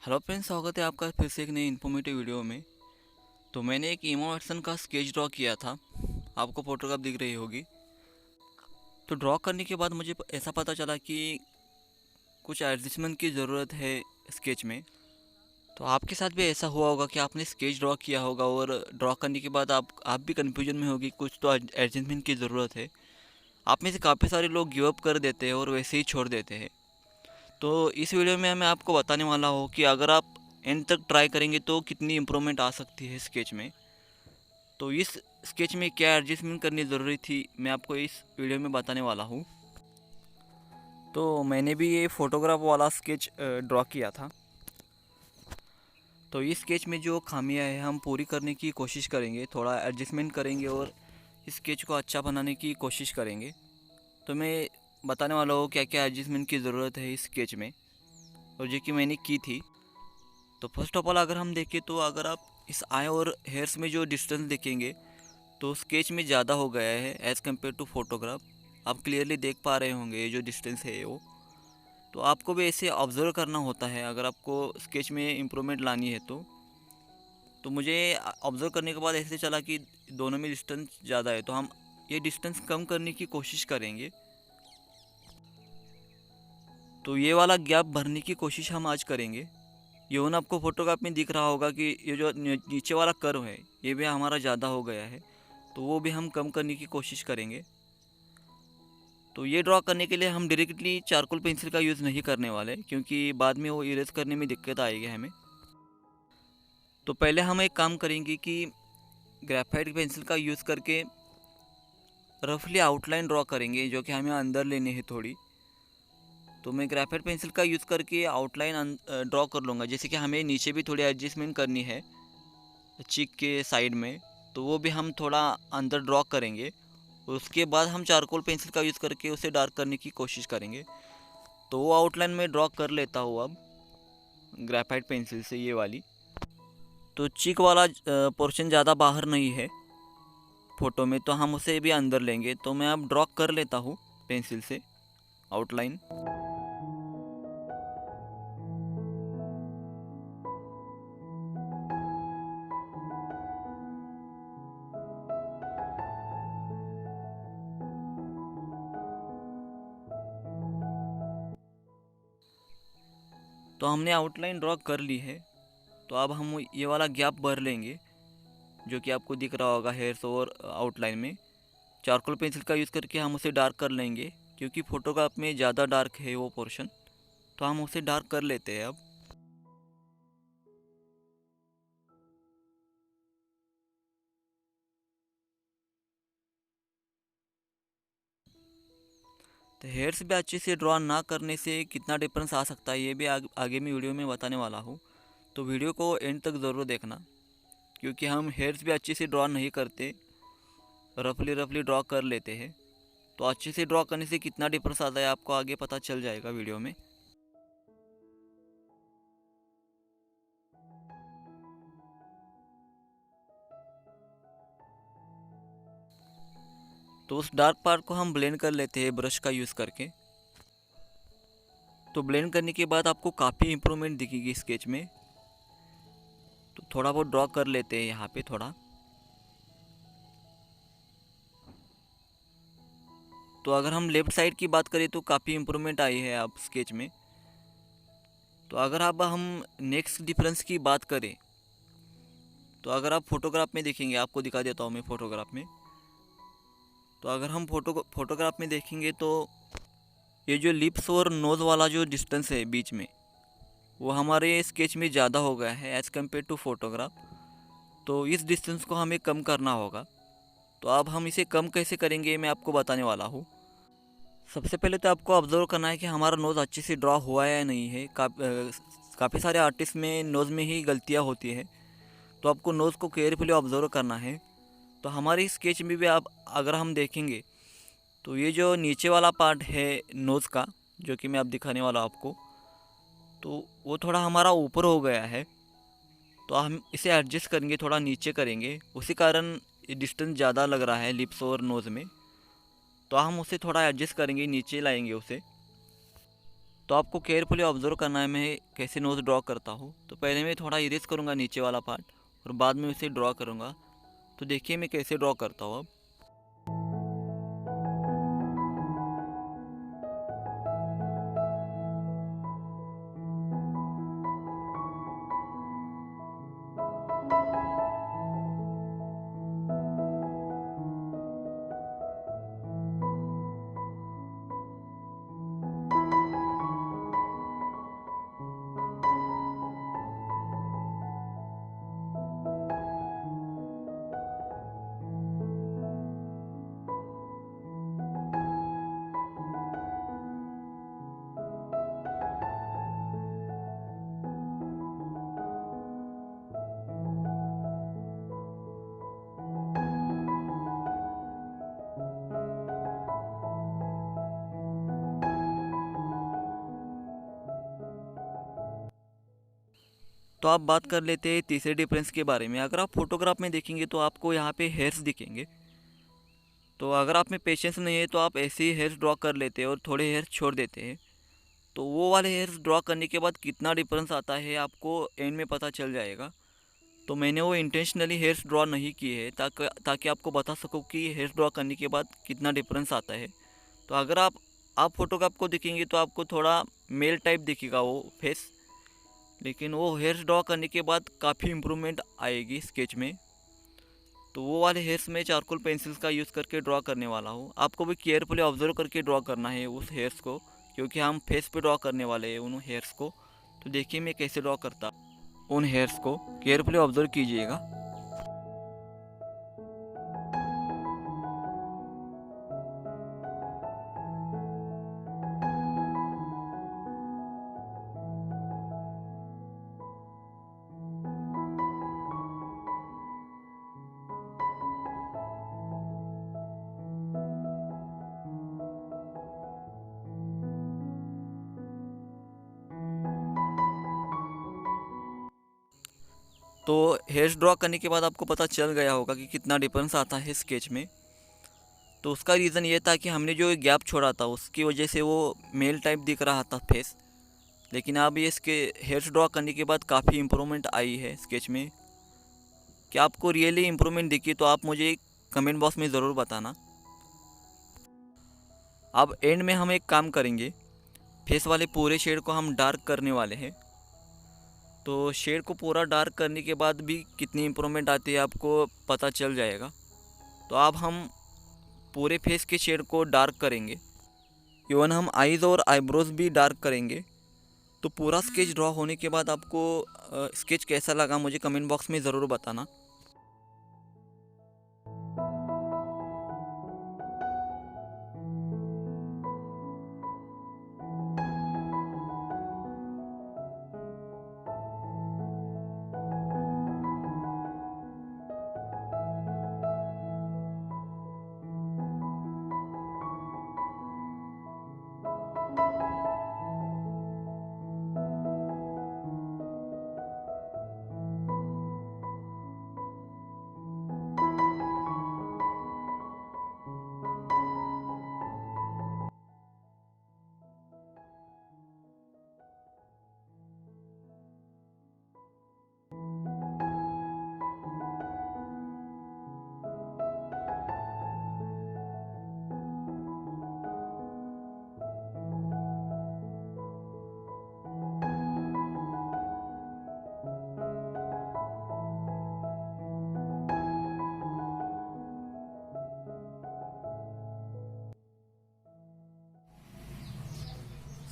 Hello friends, स्वागत है आपका फिर से एक नई इन्फॉर्मेटिव वीडियो में। तो मैंने एक ईमो वर्सन का स्केच ड्रॉ किया था, आपको फोटोग्राफ दिख रही होगी। तो ड्रॉ करने के बाद मुझे ऐसा पता चला कि कुछ एडजस्टमेंट की ज़रूरत है स्केच में। तो आपके साथ भी ऐसा हुआ होगा कि आपने स्केच ड्रॉ किया होगा और ड्रॉ करने के बाद आप भी कन्फ्यूजन में होगी, कुछ तो एडजस्टमेंट की ज़रूरत है। आप में से काफ़ी सारे लोग गिव अप कर देते हैं और वैसे ही छोड़ देते हैं। तो इस वीडियो में मैं आपको बताने वाला हूँ कि अगर आप एंड तक ट्राई करेंगे तो कितनी इम्प्रूवमेंट आ सकती है स्केच में। तो इस स्केच में क्या एडजस्टमेंट करनी ज़रूरी थी, मैं आपको इस वीडियो में बताने वाला हूँ। तो मैंने भी ये फ़ोटोग्राफ वाला स्केच ड्रॉ किया था। तो इस स्केच में जो खामियां हैं हम पूरी करने की कोशिश करेंगे, थोड़ा एडजस्टमेंट करेंगे और इस स्केच को अच्छा बनाने की कोशिश करेंगे। तो मैं बताने वाला हूँ क्या क्या एडजस्टमेंट की ज़रूरत है इस स्केच में, और जो कि मैंने की थी। तो फर्स्ट ऑफ ऑल अगर हम देखें तो अगर आप इस आई और हेयर्स में जो डिस्टेंस देखेंगे तो स्केच में ज़्यादा हो गया है एज़ कम्पेयर टू फोटोग्राफ। आप क्लियरली देख पा रहे होंगे ये जो डिस्टेंस है वो। तो आपको भी ऐसे ऑब्ज़र्व करना होता है अगर आपको स्केच में इम्प्रूवमेंट लानी है तो मुझे ऑब्ज़र्व करने के बाद ऐसे चला कि दोनों में डिस्टेंस ज़्यादा है, तो हम ये डिस्टेंस कम करने की कोशिश करेंगे। तो ये वाला गैप भरने की कोशिश हम आज करेंगे। यूँ आपको फोटोग्राफ में दिख रहा होगा कि ये जो नीचे वाला कर्व है ये भी हमारा ज़्यादा हो गया है, तो वो भी हम कम करने की कोशिश करेंगे। तो ये ड्रॉ करने के लिए हम डायरेक्टली चारकोल पेंसिल का यूज़ नहीं करने वाले, क्योंकि बाद में वो इरेज करने में दिक्कत आएगी हमें। तो पहले हम एक काम करेंगे कि ग्रेफाइट पेंसिल का यूज़ करके रफली आउटलाइन ड्रॉ करेंगे, जो कि हमें अंदर लेने हैं थोड़ी। तो मैं ग्रेफाइट पेंसिल का यूज़ करके आउटलाइन ड्रॉ कर लूँगा। जैसे कि हमें नीचे भी थोड़ी एडजस्टमेंट करनी है चीक के साइड में, तो वो भी हम थोड़ा अंदर ड्रॉ करेंगे। उसके बाद हम चारकोल पेंसिल का यूज़ करके उसे डार्क करने की कोशिश करेंगे। तो वो आउटलाइन में ड्रॉ कर लेता हूँ अब ग्रेफाइट पेंसिल से, ये वाली। तो चीक वाला पोर्शन ज़्यादा बाहर नहीं है फ़ोटो में, तो हम उसे भी अंदर लेंगे। तो मैं अब ड्रॉ कर लेता हूँ पेंसिल से आउटलाइन। तो हमने आउटलाइन ड्रॉ कर ली है। तो अब हम ये वाला गैप भर लेंगे जो कि आपको दिख रहा होगा हेयर्स और आउटलाइन में। चारकोल पेंसिल का यूज़ करके हम उसे डार्क कर लेंगे, क्योंकि फ़ोटोग्राफ में ज़्यादा डार्क है वो पोर्शन, तो हम उसे डार्क कर लेते हैं अब। तो हेयर्स भी अच्छे से ड्रॉ ना करने से कितना डिफरेंस आ सकता है ये भी आगे मैं वीडियो में बताने वाला हूँ। तो वीडियो को एंड तक ज़रूर देखना, क्योंकि हम हेयर्स भी अच्छे से ड्रॉ नहीं करते, रफली रफली ड्रॉ कर लेते हैं। तो अच्छे से ड्रॉ करने से कितना डिफरेंस आता है आपको आगे पता चल जाएगा वीडियो में। तो उस डार्क पार्ट को हम ब्लेंड कर लेते हैं ब्रश का यूज़ करके। तो ब्लेंड करने के बाद आपको काफ़ी इम्प्रूवमेंट दिखेगी स्केच में। तो थोड़ा बहुत ड्रॉ कर लेते हैं यहाँ पे थोड़ा। तो अगर हम लेफ़्ट साइड की बात करें तो काफ़ी इम्प्रूवमेंट आई है अब स्केच में। तो अगर अब हम नेक्स्ट डिफरेंस की बात करें तो अगर आप फोटोग्राफ में देखेंगे, आपको दिखा देता हूँ मैं फोटोग्राफ में। तो अगर हम फोटोग्राफ में देखेंगे तो ये जो लिप्स और नोज़ वाला जो डिस्टेंस है बीच में, वो हमारे स्केच में ज़्यादा हो गया है एज़ कम्पेयर टू फोटोग्राफ। तो इस डिस्टेंस को हमें कम करना होगा। तो अब हम इसे कम कैसे करेंगे मैं आपको बताने वाला हूँ। सबसे पहले तो आपको ऑब्ज़र्व करना है कि हमारा नोज़ अच्छे से ड्रॉ हुआ है या नहीं है। काफ़ी सारे आर्टिस्ट में नोज़ में ही गलतियाँ होती है, तो आपको नोज़ को केयरफुली ऑब्ज़र्व करना है। तो हमारी स्केच में भी आप अगर हम देखेंगे तो ये जो नीचे वाला पार्ट है नोज़ का, जो कि मैं अब दिखाने वाला हूँ आपको, तो वो थोड़ा हमारा ऊपर हो गया है। तो हम इसे एडजस्ट करेंगे, थोड़ा नीचे करेंगे, उसी कारण डिस्टेंस ज़्यादा लग रहा है लिप्स और नोज़ में। तो हम उसे थोड़ा एडजस्ट करेंगे, नीचे लाएंगे उसे। तो आपको केयरफुली ऑब्जर्व करना है मैं कैसे नोज़ ड्रॉ करता हूँ। तो पहले मैं थोड़ा इरेज करूँगा नीचे वाला पार्ट और बाद में उसे ड्रॉ करूँगा। तो देखिए मैं कैसे ड्रॉ करता हूँ अब। तो आप बात कर लेते हैं तीसरे डिफरेंस के बारे में। अगर आप फोटोग्राफ में देखेंगे तो आपको यहाँ पे हेयर्स दिखेंगे। तो अगर आप में पेशेंस नहीं है तो आप ऐसे ही हेयर्स ड्रॉ कर लेते हैं और थोड़े हेयर्स छोड़ देते हैं। तो वो वाले हेयर्स ड्रॉ करने के बाद कितना डिफरेंस आता है आपको एंड में पता चल जाएगा। तो मैंने वो इंटेंशनली हेयर्स ड्रॉ नहीं किए है ताकि आपको बता सकूँ कि हेयर्स ड्रॉ करने के बाद कितना डिफरेंस आता है। तो अगर आप फोटोग्राफ को देखेंगे तो आपको थोड़ा मेल टाइप दिखेगा वो फेस, लेकिन वो हेयर्स ड्रॉ करने के बाद काफ़ी इम्प्रूवमेंट आएगी स्केच में। तो वो वाले हेयर्स में चारकोल पेंसिल्स का यूज़ करके ड्रॉ करने वाला हूँ। आपको भी केयरफुली ऑब्जर्व करके ड्रॉ करना है उस हेयर्स को, क्योंकि हम फेस पे ड्रॉ करने वाले हैं उन हेयर्स को। तो देखिए मैं कैसे ड्रॉ करता, उन हेयर्स को केयरफुली ऑब्जर्व कीजिएगा। तो हेयर्स ड्रॉ करने के बाद आपको पता चल गया होगा कि कितना डिफरेंस आता है स्केच में। तो उसका रीज़न ये था कि हमने जो गैप छोड़ा था उसकी वजह से वो मेल टाइप दिख रहा था फेस, लेकिन अब ये इसके हेयर्स ड्रॉ करने के बाद काफ़ी इम्प्रूवमेंट आई है स्केच में। क्या आपको रियली इम्प्रूवमेंट दिखी तो आप मुझे कमेंट बॉक्स में ज़रूर बताना। अब एंड में हम एक काम करेंगे, फेस वाले पूरे शेड को हम डार्क करने वाले हैं। तो शेड को पूरा डार्क करने के बाद भी कितनी इम्प्रूवमेंट आती है आपको पता चल जाएगा। तो अब हम पूरे फेस के शेड को डार्क करेंगे, इवन हम आईज़ और आईब्रोज भी डार्क करेंगे। तो पूरा स्केच ड्रॉ होने के बाद आपको स्केच कैसा लगा मुझे कमेंट बॉक्स में ज़रूर बताना।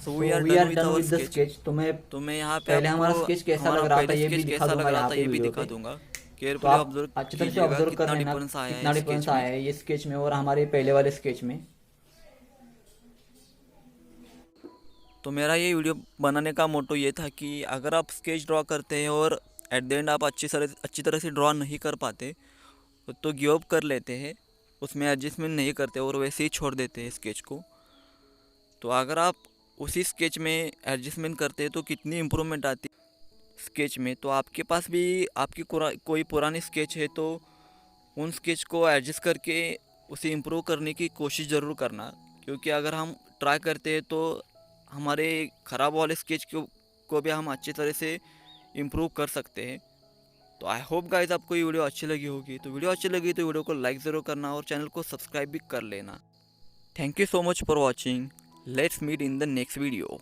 So we are we done are with done our with the sketch. Sketch. तो मैं तो मैं यहाँ पे पहले हमारा आपको स्केच कैसा हमारा लग रहा था पहले ये भी स्केच दिखा कैसा लग दूंगा रहा यहाँ था पे ये भी वीडियो दिखा पे। दूंगा। तो केयरफुली आप ऑब्जर्व अच्छी तरह से कीजिएगा ऑब्जर्व कर कितना लेना डिफरेंस आया कितना है स्केच डिफरेंस में। आया है ये स्केच में और हमारे पहले वाले स्केच में। तो मेरा ये वीडियो बनाने का मोटो ये था कि अगर आप स्केच ड्रॉ करते हैं और एट द एंड आप अच्छी तरह से ड्रॉ नहीं कर पाते तो गिव अप कर लेते हैं, उसमें एडजस्टमेंट नहीं करते और वैसे ही छोड़ देते हैं स्केच को। तो अगर आप उसी स्केच में एडजस्टमेंट करते हैं तो कितनी इम्प्रूवमेंट आती है स्केच में। तो आपके पास भी आपकी कोई पुरानी स्केच है तो उन स्केच को एडजस्ट करके उसे इम्प्रूव करने की कोशिश ज़रूर करना, क्योंकि अगर हम ट्राई करते हैं तो हमारे ख़राब वाले स्केच को भी हम अच्छी तरह से इम्प्रूव कर सकते हैं। तो आई होप गाइस आपको ये वीडियो अच्छी लगी होगी। तो वीडियो अच्छी लगी तो वीडियो को लाइक ज़रूर करना और चैनल को सब्सक्राइब भी कर लेना। Thank you so much for watching. Let's meet in the next video.